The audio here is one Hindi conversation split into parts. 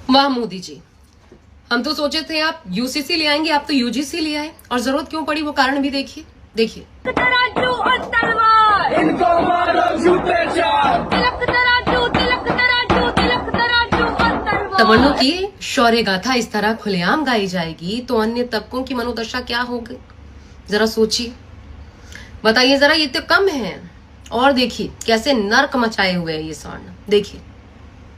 वाह मोदी जी, हम तो सोचे थे आप यूसीसी ले आएंगे, आप तो यूजीसी ले आए। और जरूरत क्यों पड़ी वो कारण भी देखिए। सवर्णों की शौर्य गाथा इस तरह खुलेआम गाई जाएगी तो अन्य तबकों की मनोदशा क्या होगी, जरा सोचिए। बताइए जरा, ये तो कम है। और देखिए कैसे नर्क मचाए हुए है ये सवर्ण। देखिए,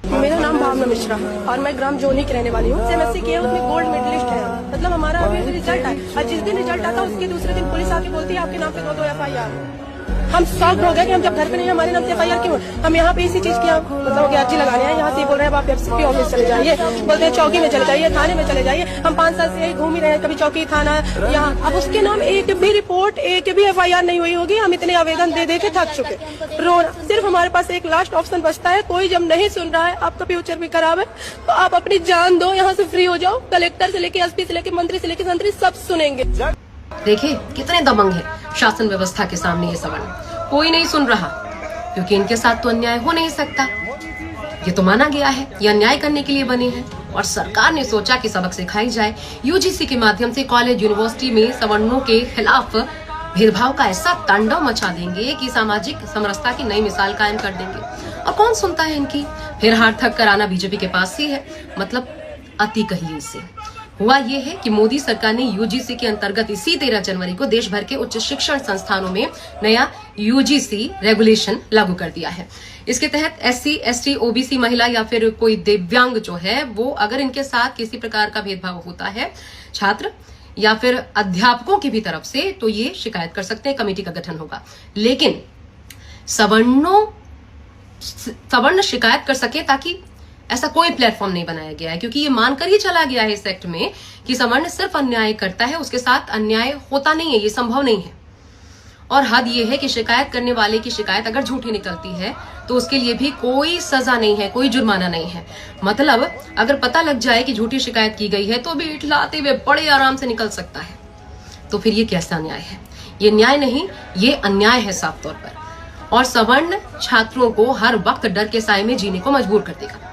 मेरा नाम भावना मिश्रा और मैं ग्राम जोनी की रहने वाली हूँ। एमएससी किया, उसमें गोल्ड मेडलिस्ट है। मतलब हमारा अभी रिजल्ट आया और जिस दिन रिजल्ट आता उसके दूसरे दिन पुलिस आके बोलती है आपके नाम पे 2 FIR। हम शॉक हो गए कि हम जब घर पे नहीं है हमारे नाम से FIR क्यों। हम यहाँ पे इसी चीज की मतलब अर्जी लगाने हैं। यहाँ से बोल रहे हैं आप एसपी ऑफिस चले जाइए, बोलते हैं चौकी में चले जाइए, थाने में चले जाइए। हम 5 साल से यही घूम ही रहे हैं, कभी चौकी थाना यहाँ। अब उसके नाम एक भी रिपोर्ट, एक भी FIR नहीं हुई होगी। हम इतने आवेदन दे के थक चुके, रोना। सिर्फ हमारे पास एक लास्ट ऑप्शन बचता है, कोई जब नहीं सुन रहा है, आपका फ्यूचर भी खराब है तो आप अपनी जान दो, यहाँ से फ्री हो जाओ। कलेक्टर से लेके SP से लेके मंत्री से लेके मंत्री सब सुनेंगे। देखिए कितने दबंग है शासन व्यवस्था के सामने ये सवर्ण। कोई नहीं सुन रहा क्योंकि इनके साथ तो अन्याय हो नहीं सकता। ये तो माना गया है ये अन्याय करने के लिए बने हैं और सरकार ने सोचा कि सबक सिखाई जाए। यूजीसी के माध्यम से कॉलेज यूनिवर्सिटी में सवर्णों के खिलाफ भेदभाव का ऐसा तांडव मचा देंगे कि सामाजिक समरसता की नई मिसाल कायम कर देंगे। और कौन सुनता है इनकी। फिर हार थक कर आना बीजेपी के पास ही है। मतलब अति कहिए इसे। हुआ ये है कि मोदी सरकार ने यूजीसी के अंतर्गत इसी 13 जनवरी को देश भर के उच्च शिक्षण संस्थानों में नया यूजीसी रेगुलेशन लागू कर दिया है। इसके तहत SC, ST, OBC महिला या फिर कोई दिव्यांग जो है वो अगर इनके साथ किसी प्रकार का भेदभाव होता है छात्र या फिर अध्यापकों की भी तरफ से, तो ये शिकायत कर सकते हैं। कमेटी का गठन होगा। लेकिन सवर्ण शिकायत कर सके ताकि ऐसा कोई प्लेटफॉर्म नहीं बनाया गया है, क्योंकि ये मानकर ही चला गया है इस एक्ट में कि सवर्ण सिर्फ अन्याय करता है, उसके साथ अन्याय होता नहीं है, ये संभव नहीं है। और हद ये है कि शिकायत करने वाले की शिकायत अगर झूठी निकलती है तो उसके लिए भी कोई सजा नहीं है, कोई जुर्माना नहीं है। मतलब अगर पता लग जाए कि झूठी शिकायत की गई है तो भी इठलाते हुए बड़े आराम से निकल सकता है। तो फिर ये कैसा न्याय है। ये न्याय नहीं, ये अन्याय है साफ तौर पर। और सवर्ण छात्रों को हर वक्त डर के साए में जीने को मजबूर कर देगा।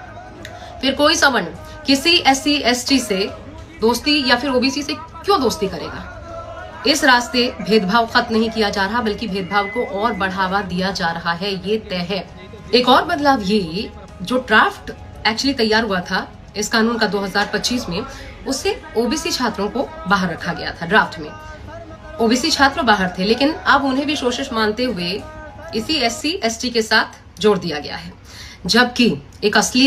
फिर कोई सवर्ण किसी SC, ST से दोस्ती या फिर OBC से क्यों दोस्ती करेगा। इस रास्ते भेदभाव खत्म नहीं किया जा रहा बल्कि भेदभाव को और बढ़ावा दिया जा रहा है, ये तय है। एक और बदलाव ये, जो ड्राफ्ट एक्चुअली तैयार हुआ था इस कानून का 2025 में, उससे OBC छात्रों को बाहर रखा गया था। ड्राफ्ट में OBC छात्र बाहर थे, लेकिन अब उन्हें भी शोषित मानते हुए इसी SC, ST के साथ जोड़ दिया गया है। जबकि एक असलियत